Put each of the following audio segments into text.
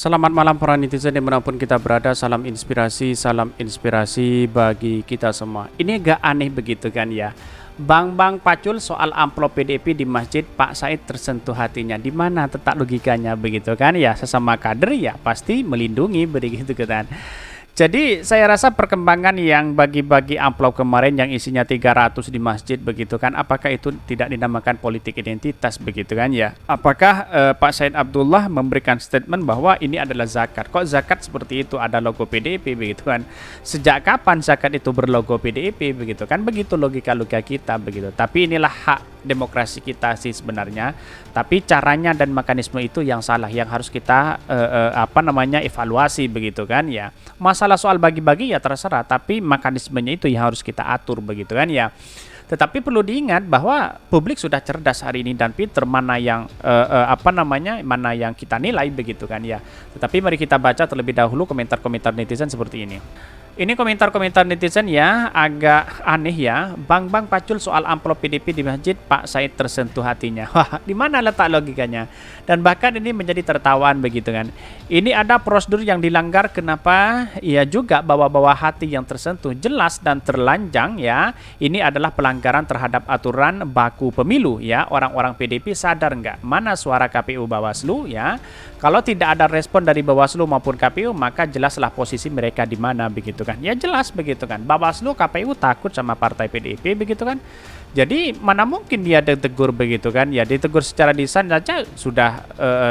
Selamat malam para netizen dimanapun kita berada, salam inspirasi bagi kita semua. Ini agak aneh begitu kan ya. Bang pacul soal amplop PDIP di masjid, Pak Said tersentuh hatinya. Di mana letak logikanya begitu kan ya, sesama kader ya pasti melindungi begitu kan. Jadi saya rasa perkembangan yang bagi-bagi amplop kemarin yang isinya 300 di masjid begitu kan, apakah itu tidak dinamakan politik identitas begitu kan ya? Apakah Pak Said Abdullah memberikan statement bahwa ini adalah zakat? Kok zakat seperti itu ada logo PDIP begitu kan? Sejak kapan zakat itu berlogo PDIP begitu kan? Begitu logika-logika kita begitu. Tapi inilah hak demokrasi kita sih sebenarnya. Tapi caranya dan mekanisme itu yang salah, yang harus kita evaluasi begitu kan ya. Masalah soal bagi-bagi ya terserah, tapi mekanismenya itu yang harus kita atur begitu kan ya. Tetapi perlu diingat bahwa publik sudah cerdas hari ini dan pinter mana yang mana yang kita nilai begitu kan ya. Tetapi mari kita baca terlebih dahulu komentar-komentar netizen seperti ini. Ini komentar-komentar netizen ya agak aneh ya. Bang pacul soal amplop PDIP di masjid, Pak Said tersentuh hatinya. Wah, di mana letak logikanya? Dan bahkan ini menjadi tertawaan begitu kan. Ini ada prosedur yang dilanggar, kenapa? Ya juga bawa-bawa hati yang tersentuh jelas dan terlanjang ya. Ini adalah pelanggaran terhadap aturan baku pemilu ya. Orang-orang PDIP sadar nggak mana suara KPU Bawaslu ya? Kalau tidak ada respon dari Bawaslu maupun KPU, maka jelaslah posisi mereka di mana begitu kan. Ya jelas begitu kan. Bawaslu, KPU takut sama partai PDIP begitu kan. Jadi mana mungkin dia ditegur begitu kan. Ya ditegur secara lisan saja sudah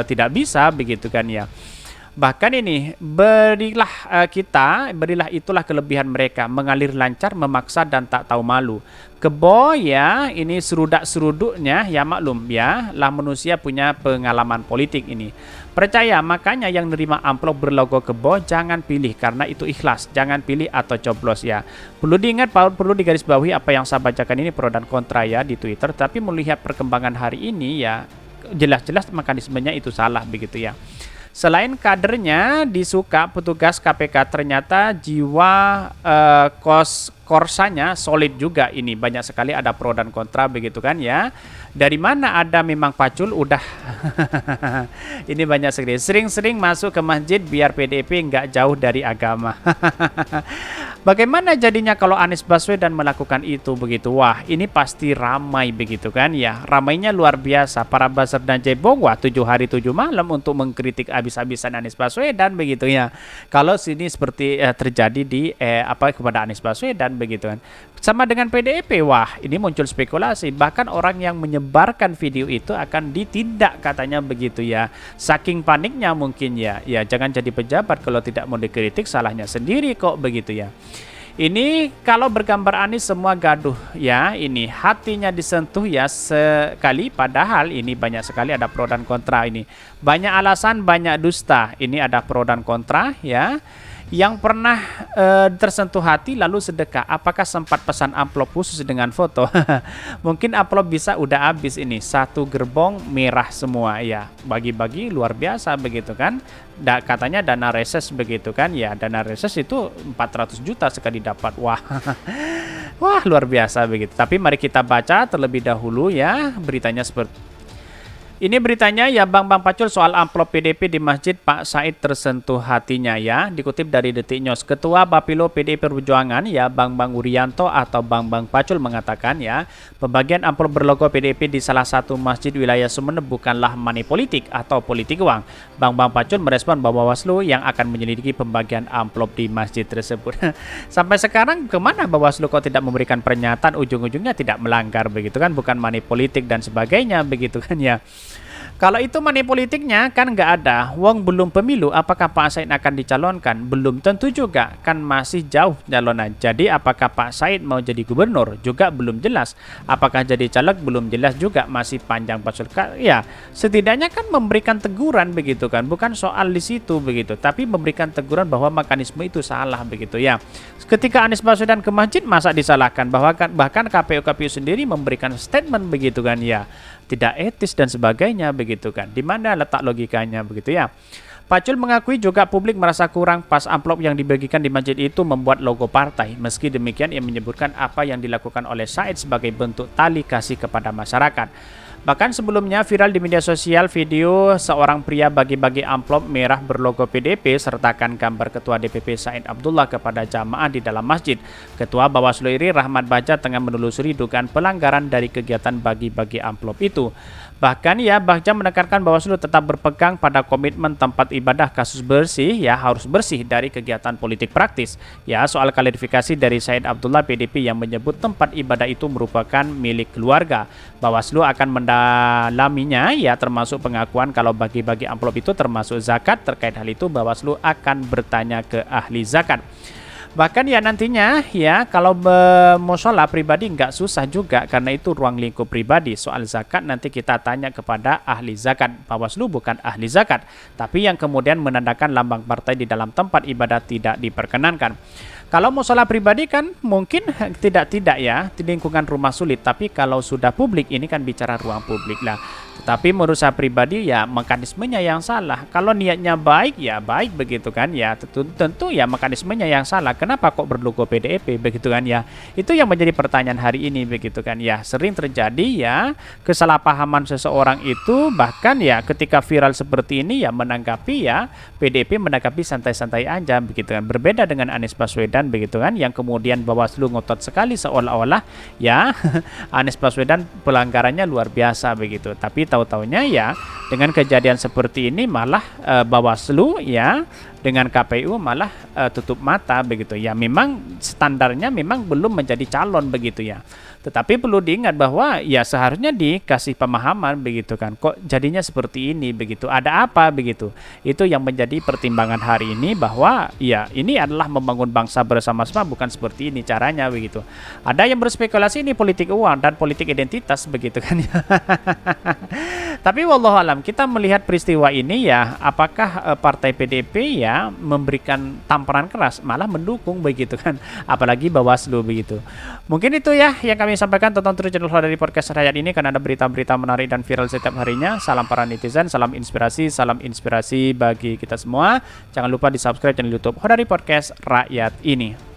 tidak bisa begitu kan ya. Bahkan ini berilah itulah kelebihan mereka, mengalir lancar, memaksa dan tak tahu malu. Kebo ya, ini serudak-seruduknya ya maklum ya, lah manusia punya pengalaman politik ini. Percaya, makanya yang nerima amplop berlogo Kebo jangan pilih karena itu ikhlas, jangan pilih atau coblos ya. Perlu diingat, perlu digarisbawahi apa yang saya bacakan ini pro dan kontra ya di Twitter, tapi melihat perkembangan hari ini ya jelas-jelas mekanismenya itu salah begitu ya. Selain kadernya disuka, petugas KPK ternyata jiwa korsanya solid juga ini. Banyak sekali ada pro dan kontra begitu kan ya. Dari mana ada memang pacul udah ini banyak sekali. Sering-sering masuk ke masjid biar PDIP nggak jauh dari agama. Bagaimana jadinya kalau Anies Baswedan melakukan itu begitu? Wah, ini pasti ramai begitu kan ya. Ramainya luar biasa. Para buzzer dan cebong, wah 7 hari 7 malam untuk mengkritik habis-habisan Anies Baswedan begitu ya. Kalau sini seperti terjadi di kepada Anies Baswedan begitu kan. Sama dengan PDIP, wah ini muncul spekulasi. Bahkan orang yang menyebarkan video itu akan ditindak katanya begitu ya. Saking paniknya mungkin ya. Ya jangan jadi pejabat kalau tidak mau dikritik, salahnya sendiri kok begitu ya. Ini kalau bergambar Anies semua gaduh ya, ini hatinya disentuh ya sekali, padahal ini banyak sekali ada pro dan kontra ini. Banyak alasan, banyak dusta. Ini ada pro dan kontra ya. Yang pernah tersentuh hati lalu sedekah, apakah sempat pesan amplop khusus dengan foto? Mungkin amplop bisa udah habis ini, satu gerbong merah semua ya, bagi-bagi luar biasa begitu kan. Katanya dana reses begitu kan ya, dana reses itu 400 juta sekali dapat. Wah wah luar biasa begitu. Tapi mari kita baca terlebih dahulu ya beritanya seperti ini. Beritanya ya Bang Pacul soal amplop PDIP di masjid, Pak Said tersentuh hatinya ya. Dikutip dari Detik News, Ketua Bapilo PDI Perjuangan ya Bang Urianto atau Bang Pacul mengatakan ya, pembagian amplop berlogo PDIP di salah satu masjid wilayah Sumeneb bukanlah money politik atau politik uang. Bang Pacul merespon bahwa Bawaslu yang akan menyelidiki pembagian amplop di masjid tersebut. Sampai sekarang kemana Bawaslu kok tidak memberikan pernyataan, ujung-ujungnya tidak melanggar begitu kan, bukan money politik dan sebagainya begitu kan ya. Kalau itu money politiknya kan nggak ada, wong belum pemilu, apakah Pak Said akan dicalonkan? Belum tentu juga, kan masih jauh calonan. Jadi apakah Pak Said mau jadi gubernur? Juga belum jelas. Apakah jadi caleg? Belum jelas juga, masih panjang pasul. Ya, setidaknya kan memberikan teguran begitu kan, bukan soal di situ begitu, tapi memberikan teguran bahwa mekanisme itu salah begitu ya. Ketika Anies Baswedan ke masjid, masa disalahkan? Bahkan KPU sendiri memberikan statement begitu kan ya, tidak etis dan sebagainya begitu kan. Di mana letak logikanya begitu ya. Pacul mengakui juga publik merasa kurang pas amplop yang dibagikan di masjid itu membuat logo partai. Meski demikian ia menyebutkan apa yang dilakukan oleh Said sebagai bentuk tali kasih kepada masyarakat. Bahkan sebelumnya viral di media sosial video seorang pria bagi-bagi amplop merah berlogo PDIP sertakan gambar Ketua DPP Said Abdullah kepada jamaah di dalam masjid. Ketua Bawaslu RI Rahmat Bagja tengah menelusuri dugaan pelanggaran dari kegiatan bagi-bagi amplop itu. Bahkan Bagja menekankan Bawaslu tetap berpegang pada komitmen tempat ibadah kasus bersih harus bersih dari kegiatan politik praktis. Soal klarifikasi dari Said Abdullah PDIP yang menyebut tempat ibadah itu merupakan milik keluarga. Bawaslu akan mendalaminya termasuk pengakuan kalau bagi-bagi amplop itu termasuk zakat. Terkait hal itu Bawaslu akan bertanya ke ahli zakat. Bahkan nantinya kalau musola pribadi nggak susah juga karena itu ruang lingkup pribadi. Soal zakat nanti kita tanya kepada ahli zakat. Bawaslu bukan ahli zakat, tapi yang kemudian menandakan lambang partai di dalam tempat ibadah tidak diperkenankan. Kalau musola pribadi kan mungkin tidak di lingkungan rumah sulit, tapi kalau sudah publik ini kan bicara ruang publik lah. Tetapi menurut saya pribadi mekanismenya yang salah. Kalau niatnya baik baik begitu kan tentu mekanismenya yang salah. Kenapa kok berlogo PDIP begitu kan Itu yang menjadi pertanyaan hari ini begitu kan sering terjadi kesalahpahaman seseorang itu, bahkan ketika viral seperti ini menanggapi PDIP menanggapi santai-santai aja begitu kan. Berbeda dengan Anies Baswedan begitu kan yang kemudian Bawaslu ngotot sekali seolah-olah Anies Baswedan pelanggarannya luar biasa begitu. Tapi tahu-taunya dengan kejadian seperti ini malah Bawaslu dengan KPU malah tutup mata begitu memang standarnya memang belum menjadi calon begitu Tetapi perlu diingat bahwa seharusnya dikasih pemahaman begitu kan. Kok jadinya seperti ini begitu? Ada apa begitu? Itu yang menjadi pertimbangan hari ini bahwa ini adalah membangun bangsa bersama-sama, bukan seperti ini caranya begitu. Ada yang berspekulasi ini politik uang dan politik identitas begitu kan Tapi wallahualam kita melihat peristiwa ini apakah partai PDIP memberikan tamparan keras, malah mendukung begitu kan, apalagi Bawaslu begitu. Mungkin itu yang kami sampaikan. Tonton terus channel dari podcast rakyat ini karena ada berita-berita menarik dan viral setiap harinya. Salam para netizen, salam inspirasi bagi kita semua. Jangan lupa di subscribe channel YouTube Hodari Podcast Rakyat ini.